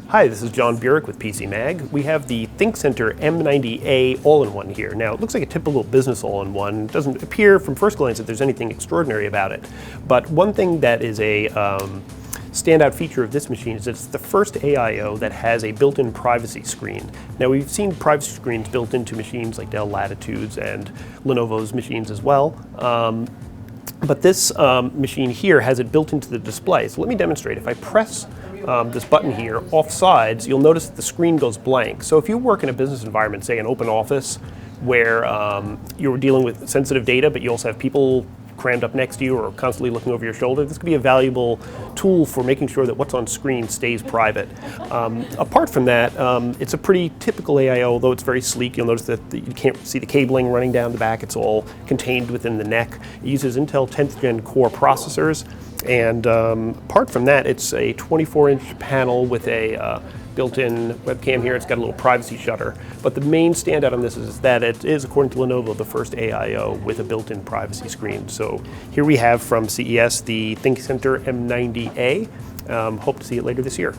Hi, this is John Burek with PC Mag. We have the ThinkCentre M90a all-in-one here. Now, it looks like a typical business all-in-one. It doesn't appear from first glance that there's anything extraordinary about it. But one thing that is a standout feature of this machine is that it's the first AIO that has a built-in privacy screen. Now, we've seen privacy screens built into machines like Dell Latitudes and Lenovo's machines as well. But this machine here has it built into the display. So let me demonstrate. If I press this button here off sides, you'll notice that the screen goes blank. So if you work in a business environment, say an open office, where you're dealing with sensitive data, but you also have people crammed up next to you or constantly looking over your shoulder, this could be a valuable tool for making sure that what's on screen stays private. Apart from that, it's a pretty typical AIO, although it's very sleek. You'll notice that you can't see the cabling running down the back. It's all contained within the neck. It uses Intel 10th Gen Core processors. And apart from that, it's a 24-inch panel with a built-in webcam here. It's got a little privacy shutter. But the main standout on this is that it is, according to Lenovo, the first AIO with a built-in privacy screen. So here we have from CES the ThinkCentre M90a. Hope to see it later this year.